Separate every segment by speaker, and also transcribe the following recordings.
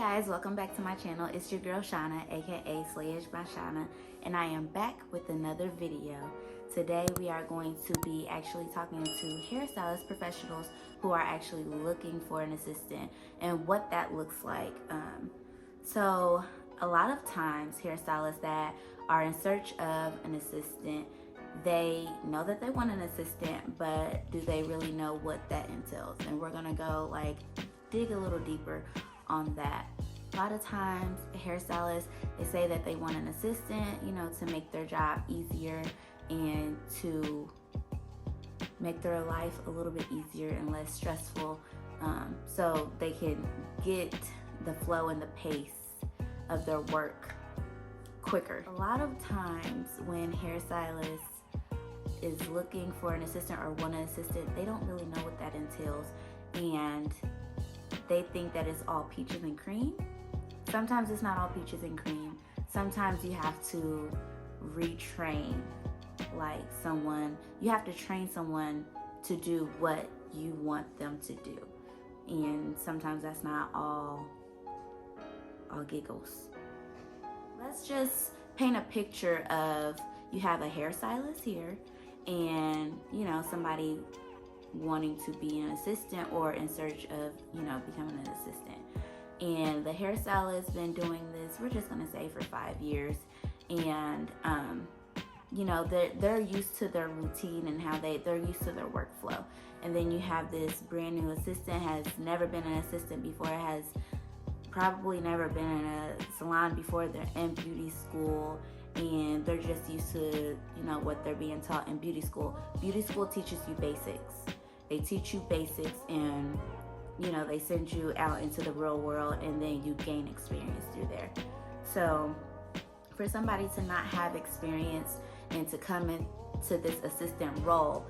Speaker 1: Guys, welcome back to my channel. It's your girl Shauna, aka Slayage by Shauna, and I am back with another video. Today we are going to be actually talking to hairstylist professionals who are actually looking for an assistant and what that looks like. So a lot of times hairstylists that are in search of an assistant, they know that they want an assistant, but do they really know what that entails? And we're gonna go dig a little deeper on that. A lot of times hairstylists, they say that they want an assistant, to make their job easier and to make their life a little bit easier and less stressful, so they can get the flow and the pace of their work quicker. A lot of times when hairstylists is looking for an assistant or want an assistant, they don't really know what that entails, and they think that it's all peaches and cream. Sometimes it's not all peaches and cream. Sometimes you have to retrain someone. You have to train someone to do what you want them to do. And sometimes that's not all giggles. Let's just paint a picture of, you have a hairstylist here and somebody wanting to be an assistant or in search of becoming an assistant, and the hairstylist's been doing this, we're just gonna say, for 5 years, and they're used to their routine and how they're used to their workflow. And then you have this brand new assistant, has never been an assistant before, has probably never been in a salon before, they're in beauty school, and they're just used to what they're being taught in beauty school. Beauty school teaches you basics. They teach you basics, and they send you out into the real world, and then you gain experience through there. So for somebody to not have experience and to come into this assistant role,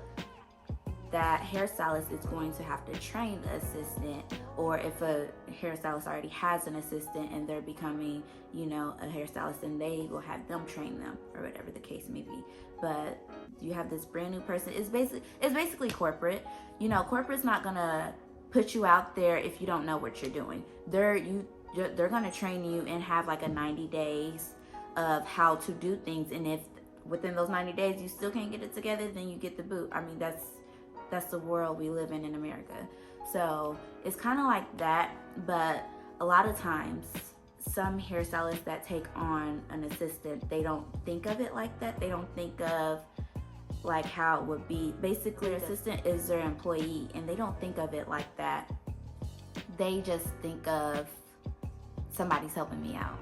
Speaker 1: that hairstylist is going to have to train the assistant, or if a hairstylist already has an assistant and they're becoming, a hairstylist, and they will have them train them, or whatever the case may be. But you have this brand new person. It's basically corporate. Corporate's not gonna put you out there if you don't know what you're doing. They're gonna train you and have a 90 days of how to do things, and if within those 90 days you still can't get it together, then you get the boot. I mean, that's the world we live in America. So it's kind of like that. But a lot of times, some hairstylists that take on an assistant, they don't think of it like that. They don't think of how it would be. Basically, their assistant is their employee, and they don't think of it like that. They just think of, somebody's helping me out.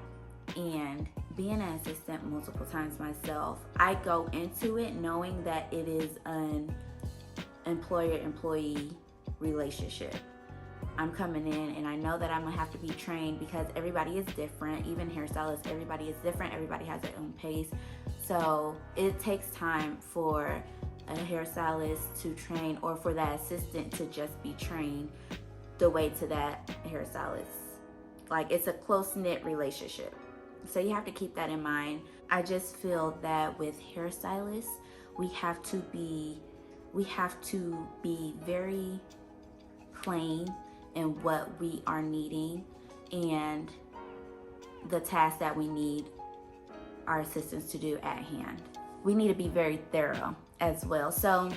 Speaker 1: And being an assistant multiple times myself, I go into it knowing that it is an employer-employee relationship. I'm coming in and I know that I'm gonna have to be trained, because everybody is different. Even hairstylists, everybody is different. Everybody has their own pace. So it takes time for a hairstylist to train, or for that assistant to just be trained the way to that hairstylist. It's a close-knit relationship. So you have to keep that in mind. I just feel that with hairstylists, we have to be very plain in what we are needing and the tasks that we need our assistants to do at hand. We need to be very thorough as well. So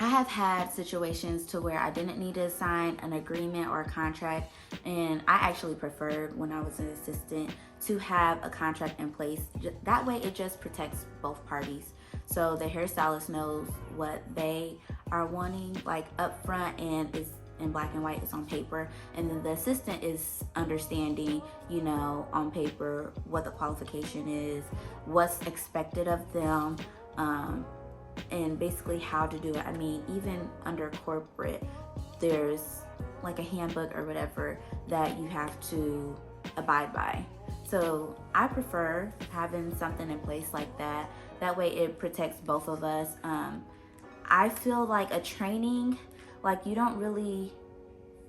Speaker 1: I have had situations to where I didn't need to sign an agreement or a contract, and I actually preferred, when I was an assistant, to have a contract in place. That way it just protects both parties. So the hairstylist knows what they are wanting up front, and it's in black and white, it's on paper, and then the assistant is understanding on paper what the qualification is, what's expected of them, and basically how to do it. I mean, even under corporate, there's a handbook or whatever that you have to abide by. So I prefer having something in place like that. That way it protects both of us. I feel like a training, you don't really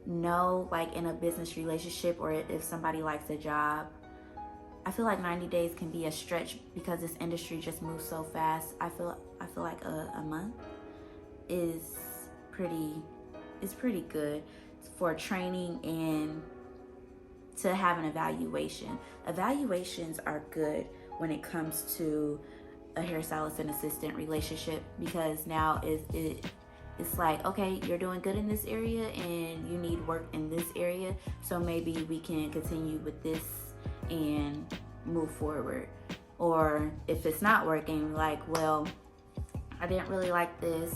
Speaker 1: know, in a business relationship, or if somebody likes a job, I feel like 90 days can be a stretch, because this industry just moves so fast. I feel like a month is pretty good for training and to have an evaluation. Evaluations are good when it comes to a hairstylist and assistant relationship, because now it's like, okay, you're doing good in this area and you need work in this area, so maybe we can continue with this and move forward. Or if it's not working, like, well, I didn't really like this,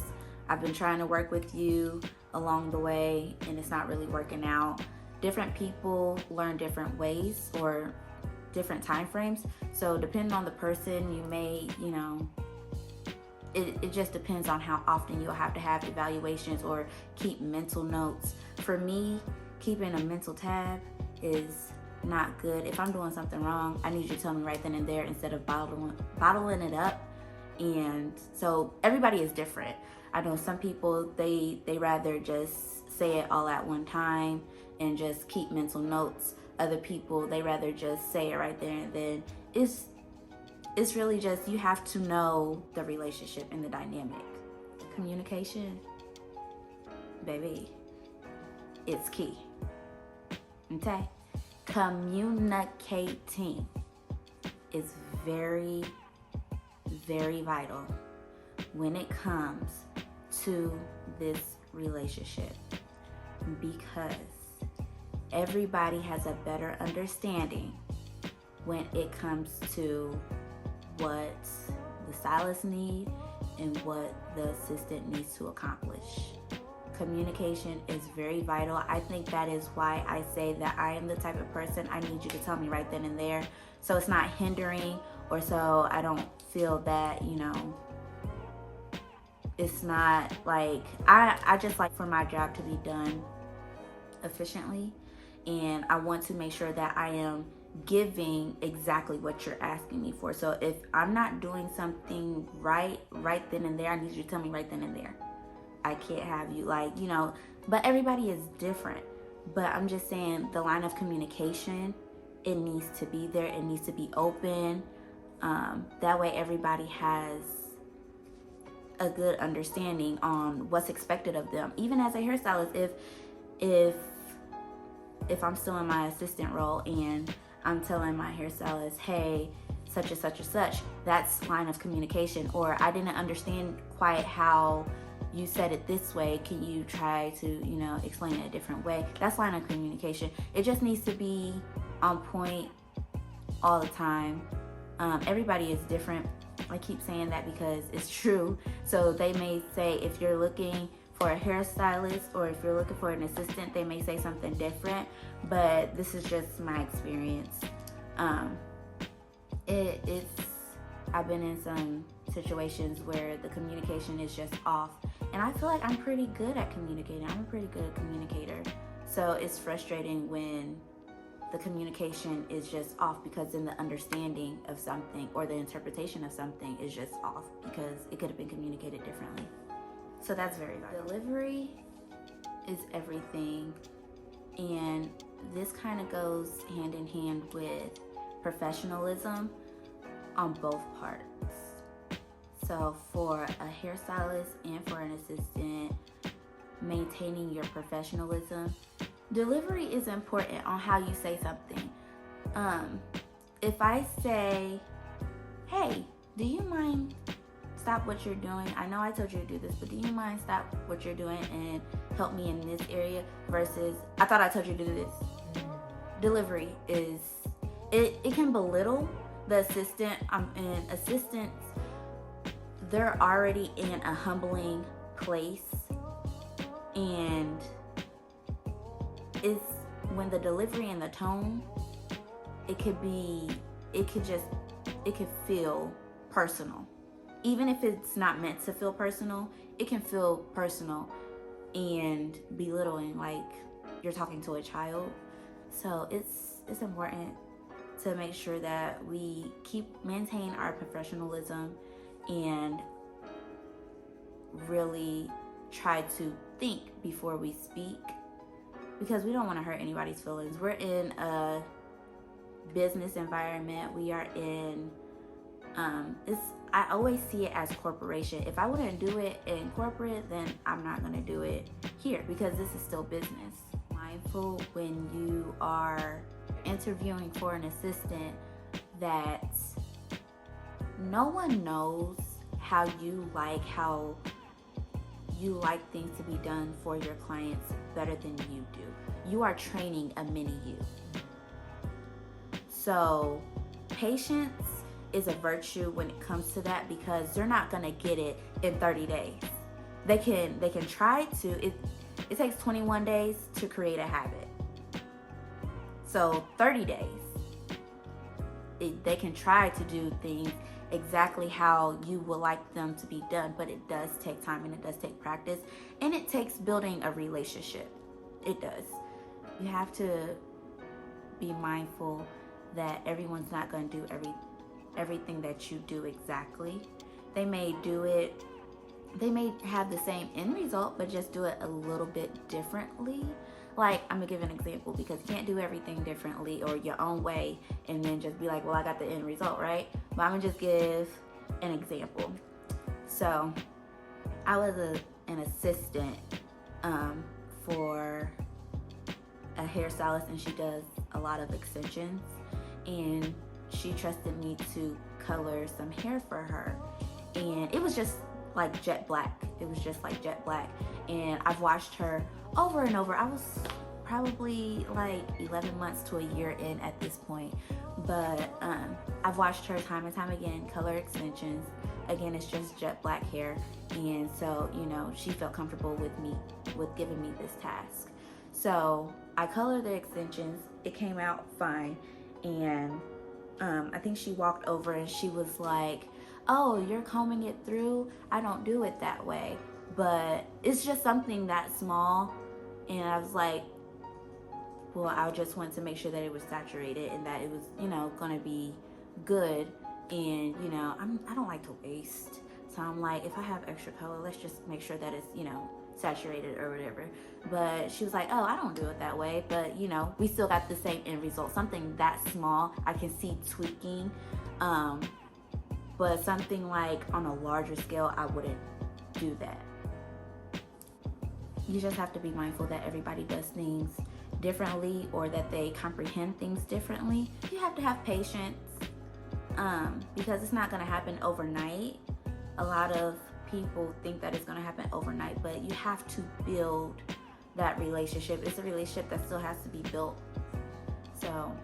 Speaker 1: I've been trying to work with you along the way and it's not really working out. Different people learn different ways or different time frames, so depending on the person, you may, it just depends on how often you'll have to have evaluations or keep mental notes. For me, keeping a mental tab is not good. If I'm doing something wrong, I need you to tell me right then and there instead of bottling it up. And so everybody is different. I know some people, they rather just say it all at one time and just keep mental notes. Other people, they rather just say it right there and then. It's really just, you have to know the relationship and the dynamic. Communication, baby, it's key. Okay? Communicating is very, very vital when it comes to this relationship, because everybody has a better understanding when it comes to what the stylist needs and what the assistant needs to accomplish. Communication is very vital. I think that is why I say that I am the type of person, I need you to tell me right then and there, so it's not hindering, or so I don't feel that, it's not like, I just like for my job to be done efficiently, and I want to make sure that I am giving exactly what you're asking me for. So if I'm not doing something right then and there, I need you to tell me right then and there. I can't have you but everybody is different. But I'm just saying, the line of communication, it needs to be there. It needs to be open. That way everybody has a good understanding on what's expected of them. Even as a hairstylist, if I'm still in my assistant role and I'm telling my hairstylist, hey, such and such and such, that's line of communication. Or I didn't understand quite how you said it this way, can you try to explain it a different way? That's line of communication. It just needs to be on point all the time. Everybody is different. I keep saying that because it's true. So they may say, if you're looking for a hairstylist or if you're looking for an assistant, they may say something different, but this is just my experience. I've been in some situations where the communication is just off, and I feel like I'm pretty good at communicating. I'm a pretty good communicator. So it's frustrating when the communication is just off, because then the understanding of something or the interpretation of something is just off because it could have been communicated differently. So that's very vital. Delivery is everything, and this kind of goes hand in hand with professionalism on both parts. So for a hairstylist and for an assistant, maintaining your professionalism, delivery is important on how you say something. If I say, hey, do you mind stop what you're doing? I know I told you to do this, but do you mind stop what you're doing and help me in this area, versus I thought I told you to do this. Delivery is, it can belittle the assistant. And assistants, they're already in a humbling place, and it's when the delivery and the tone, it could feel personal. Even if it's not meant to feel personal, it can feel personal and belittling, like you're talking to a child. So it's important to make sure that we maintain our professionalism and really try to think before we speak, because we don't want to hurt anybody's feelings. We're in a business environment. We are in I always see it as corporation. If I wouldn't do it in corporate, then I'm not going to do it here, because this is still business. Mindful when you are interviewing for an assistant that no one knows how you like things to be done for your clients better than you do. You are training a mini you. So patience is a virtue when it comes to that, because they're not gonna get it in 30 days. They can try to. It takes 21 days to create a habit. So 30 days. They can try to do things exactly how you would like them to be done, but it does take time and it does take practice, and it takes building a relationship. It does. You have to be mindful that everyone's not going to do everything that you do exactly. They may have the same end result, but just do it a little bit differently. Like, I'm gonna give an example, because you can't do everything differently or your own way and then just be like, well, I got the end result, right? But I'm gonna just give an example. So I was an assistant for a hairstylist, and she does a lot of extensions, and she trusted me to color some hair for her, and it was just like jet black. It was just like jet black, and I've watched her over and over. I was probably like 11 months to a year in at this point, but I've watched her time and time again color extensions. Again, it's just jet black hair, and so, you know, she felt comfortable with giving me this task. So I colored the extensions. It came out fine, and I think she walked over and she was like, oh, you're combing it through? I don't do it that way. But it's just something that small. And I was like, well, I just wanted to make sure that it was saturated and that it was, you know, gonna be good. And, you know, I don't like to waste. So I'm like, if I have extra color, let's just make sure that it's, you know, saturated or whatever. But she was like, oh, I don't do it that way. But, you know, we still got the same end result. Something that small, I can see tweaking. But something like on a larger scale, I wouldn't do that. You just have to be mindful that everybody does things differently, or that they comprehend things differently. You have to have patience, because it's not going to happen overnight. A lot of people think that it's going to happen overnight, but you have to build that relationship. It's a relationship that still has to be built. So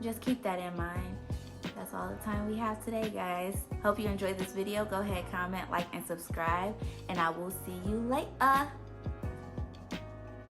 Speaker 1: just keep that in mind. That's all the time we have today, guys. Hope you enjoyed this video. Go ahead, comment, like, and subscribe, and I will see you later.